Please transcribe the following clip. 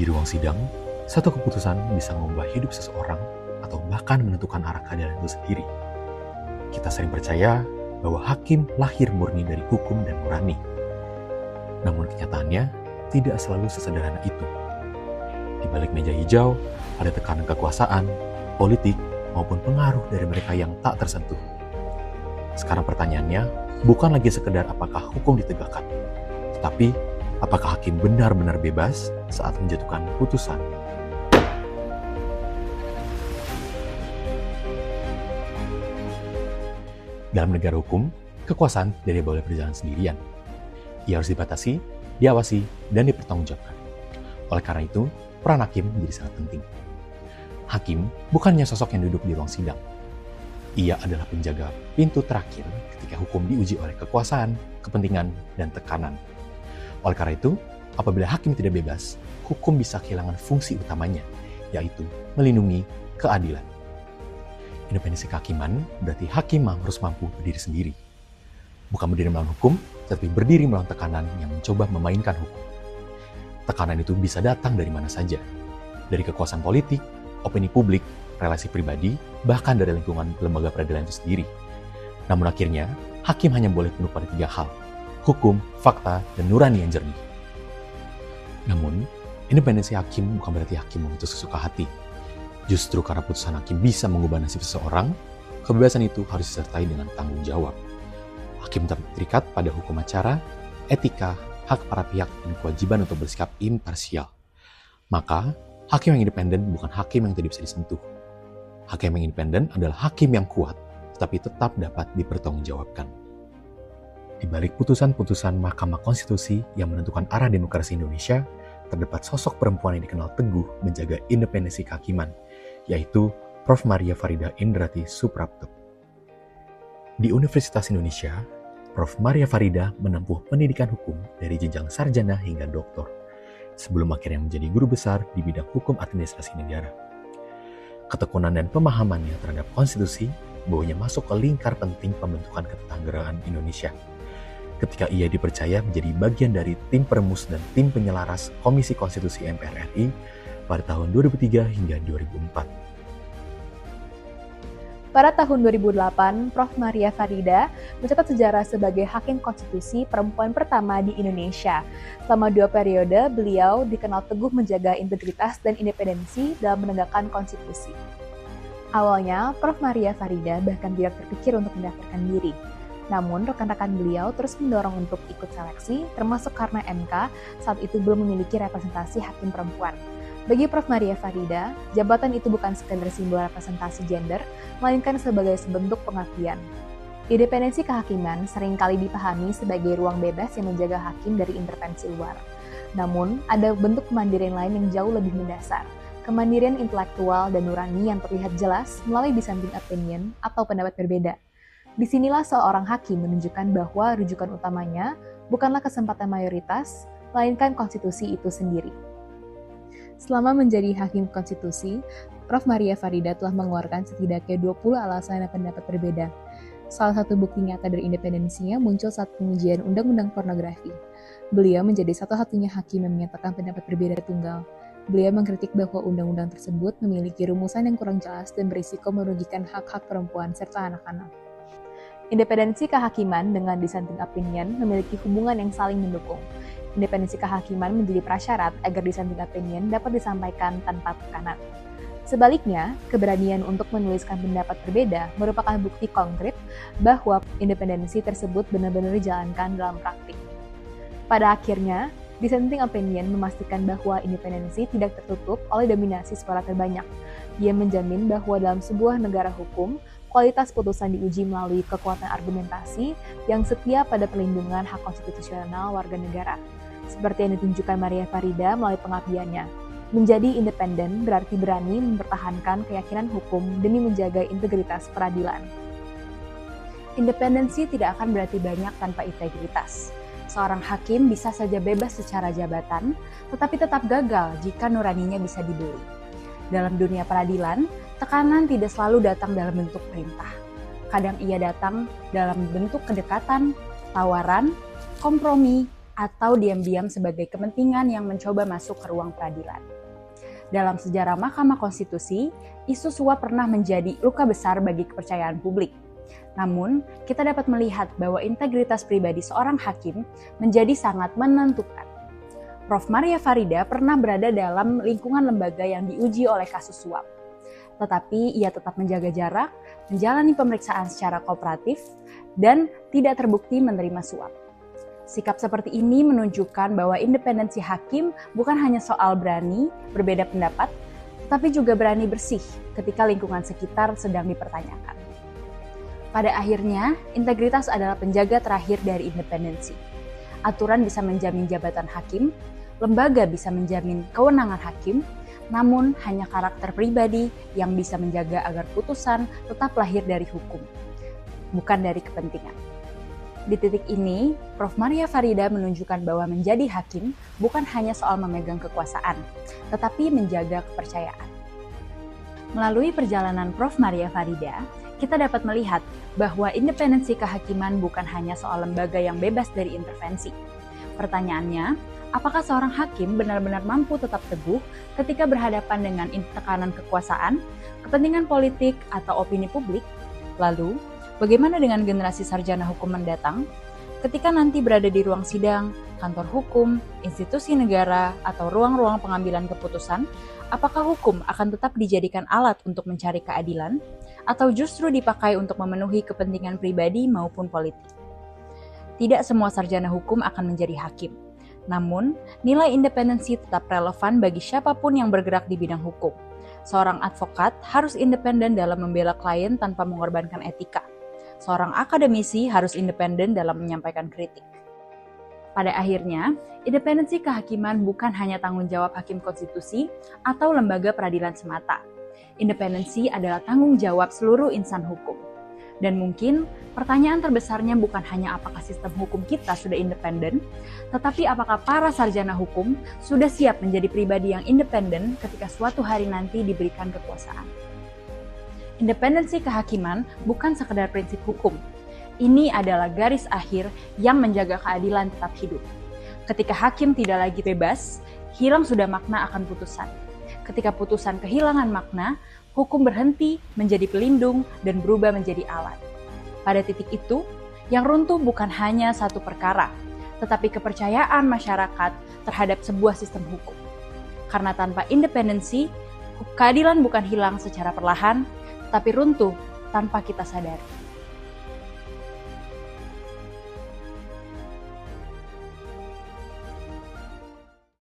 Di ruang sidang, satu keputusan bisa mengubah hidup seseorang atau bahkan menentukan arah keadilan itu sendiri. Kita sering percaya bahwa hakim lahir murni dari hukum dan nurani. Namun kenyataannya tidak selalu sesederhana itu. Di balik meja hijau, ada tekanan kekuasaan, politik, maupun pengaruh dari mereka yang tak tersentuh. Sekarang pertanyaannya, bukan lagi sekedar apakah hukum ditegakkan, tetapi apakah hakim benar-benar bebas saat menjatuhkan putusan. Dalam negara hukum, kekuasaan tidak boleh berjalan sendirian. Ia harus dibatasi, diawasi, dan dipertanggungjawabkan. Oleh karena itu, peran hakim menjadi sangat penting. Hakim bukannya sosok yang duduk di ruang sidang. Ia adalah penjaga pintu terakhir ketika hukum diuji oleh kekuasaan, kepentingan, dan tekanan. Oleh karena itu, apabila hakim tidak bebas, hukum bisa kehilangan fungsi utamanya, yaitu melindungi keadilan. Independensi kehakiman berarti hakim harus mampu berdiri sendiri. Bukan berdiri melawan hukum, tetapi berdiri melawan tekanan yang mencoba memainkan hukum. Tekanan itu bisa datang dari mana saja. Dari kekuasaan politik, opini publik, relasi pribadi, bahkan dari lingkungan lembaga peradilan itu sendiri. Namun akhirnya, hakim hanya boleh tunduk pada 3 hal: hukum, fakta, dan nurani yang jernih. Namun, independensi hakim bukan berarti hakim memutus sesuka hati. Justru karena putusan hakim bisa mengubah nasib seseorang, kebebasan itu harus disertai dengan tanggung jawab. Hakim tetap terikat pada hukum acara, etika, hak para pihak, dan kewajiban untuk bersikap imparsial. Maka, hakim yang independen bukan hakim yang tidak bisa disentuh. Hakim yang independen adalah hakim yang kuat, tetapi tetap dapat dipertanggungjawabkan. Di balik putusan-putusan Mahkamah Konstitusi yang menentukan arah demokrasi Indonesia, terdapat sosok perempuan yang dikenal teguh menjaga independensi kehakiman, yaitu Prof. Maria Farida Indrati Suprapto. Di Universitas Indonesia, Prof. Maria Farida menempuh pendidikan hukum dari jenjang sarjana hingga doktor, sebelum akhirnya menjadi guru besar di bidang hukum administrasi negara. Ketekunan dan pemahamannya terhadap konstitusi bawanya masuk ke lingkar penting pembentukan ketatanegaraan Indonesia. Ketika ia dipercaya menjadi bagian dari tim perumus dan tim penyelaras Komisi Konstitusi MPR RI pada tahun 2003 hingga 2004. Pada tahun 2008, Prof. Maria Farida mencatat sejarah sebagai hakim konstitusi perempuan pertama di Indonesia. Selama 2 periode, beliau dikenal teguh menjaga integritas dan independensi dalam menegakkan konstitusi. Awalnya, Prof. Maria Farida bahkan tidak terpikir untuk mendaftarkan diri. Namun, rekan-rekan beliau terus mendorong untuk ikut seleksi, termasuk karena MK saat itu belum memiliki representasi hakim perempuan. Bagi Prof. Maria Farida, jabatan itu bukan sekedar simbol representasi gender, melainkan sebagai sebentuk pengabdian. Independensi kehakiman seringkali dipahami sebagai ruang bebas yang menjaga hakim dari intervensi luar. Namun, ada bentuk kemandirian lain yang jauh lebih mendasar. Kemandirian intelektual dan nurani yang terlihat jelas melalui dissenting opinion atau pendapat berbeda. Disinilah seorang hakim menunjukkan bahwa rujukan utamanya bukanlah kesempatan mayoritas, melainkan konstitusi itu sendiri. Selama menjadi hakim konstitusi, Prof. Maria Farida telah mengeluarkan setidaknya 20 alasan dan pendapat berbeda. Salah satu bukti nyata dari independensinya muncul saat pengujian Undang-Undang Pornografi. Beliau menjadi satu-satunya hakim yang menyatakan pendapat berbeda tunggal. Beliau mengkritik bahwa undang-undang tersebut memiliki rumusan yang kurang jelas dan berisiko merugikan hak-hak perempuan serta anak-anak. Independensi kehakiman dengan dissenting opinion memiliki hubungan yang saling mendukung. Independensi kehakiman menjadi prasyarat agar dissenting opinion dapat disampaikan tanpa tekanan. Sebaliknya, keberanian untuk menuliskan pendapat berbeda merupakan bukti konkret bahwa independensi tersebut benar-benar dijalankan dalam praktik. Pada akhirnya, dissenting opinion memastikan bahwa independensi tidak tertutup oleh dominasi suara terbanyak. Dia menjamin bahwa dalam sebuah negara hukum, kualitas putusan diuji melalui kekuatan argumentasi yang setia pada perlindungan hak konstitusional warga negara. Seperti yang ditunjukkan Maria Farida melalui pengabdiannya. Menjadi independen berarti berani mempertahankan keyakinan hukum demi menjaga integritas peradilan. Independensi tidak akan berarti banyak tanpa integritas. Seorang hakim bisa saja bebas secara jabatan, tetapi tetap gagal jika nuraninya bisa dibeli. Dalam dunia peradilan, tekanan tidak selalu datang dalam bentuk perintah. Kadang ia datang dalam bentuk kedekatan, tawaran, kompromi, atau diam-diam sebagai kepentingan yang mencoba masuk ke ruang peradilan. Dalam sejarah Mahkamah Konstitusi, isu suap pernah menjadi luka besar bagi kepercayaan publik. Namun, kita dapat melihat bahwa integritas pribadi seorang hakim menjadi sangat menentukan. Prof. Maria Farida pernah berada dalam lingkungan lembaga yang diuji oleh kasus suap. Tetapi ia tetap menjaga jarak, menjalani pemeriksaan secara kooperatif, dan tidak terbukti menerima suap. Sikap seperti ini menunjukkan bahwa independensi hakim bukan hanya soal berani berbeda pendapat, tetapi juga berani bersih ketika lingkungan sekitar sedang dipertanyakan. Pada akhirnya, integritas adalah penjaga terakhir dari independensi. Aturan bisa menjamin jabatan hakim, lembaga bisa menjamin kewenangan hakim, namun hanya karakter pribadi yang bisa menjaga agar putusan tetap lahir dari hukum, bukan dari kepentingan. Di titik ini, Prof. Maria Farida menunjukkan bahwa menjadi hakim bukan hanya soal memegang kekuasaan, tetapi menjaga kepercayaan. Melalui perjalanan Prof. Maria Farida, kita dapat melihat bahwa independensi kehakiman bukan hanya soal lembaga yang bebas dari intervensi. Pertanyaannya, apakah seorang hakim benar-benar mampu tetap teguh ketika berhadapan dengan tekanan kekuasaan, kepentingan politik, atau opini publik? Lalu, bagaimana dengan generasi sarjana hukum mendatang? Ketika nanti berada di ruang sidang, kantor hukum, institusi negara, atau ruang-ruang pengambilan keputusan, apakah hukum akan tetap dijadikan alat untuk mencari keadilan, atau justru dipakai untuk memenuhi kepentingan pribadi maupun politik? Tidak semua sarjana hukum akan menjadi hakim. Namun, nilai independensi tetap relevan bagi siapapun yang bergerak di bidang hukum. Seorang advokat harus independen dalam membela klien tanpa mengorbankan etika. Seorang akademisi harus independen dalam menyampaikan kritik. Pada akhirnya, independensi kehakiman bukan hanya tanggung jawab hakim konstitusi atau lembaga peradilan semata. Independensi adalah tanggung jawab seluruh insan hukum. Dan mungkin pertanyaan terbesarnya bukan hanya apakah sistem hukum kita sudah independen, tetapi apakah para sarjana hukum sudah siap menjadi pribadi yang independen ketika suatu hari nanti diberikan kekuasaan. Independensi kehakiman bukan sekedar prinsip hukum. Ini adalah garis akhir yang menjaga keadilan tetap hidup. Ketika hakim tidak lagi bebas, hilang sudah makna akan putusan. Ketika putusan kehilangan makna, hukum berhenti menjadi pelindung dan berubah menjadi alat. Pada titik itu, yang runtuh bukan hanya satu perkara, tetapi kepercayaan masyarakat terhadap sebuah sistem hukum. Karena tanpa independensi, keadilan bukan hilang secara perlahan, tapi runtuh tanpa kita sadari.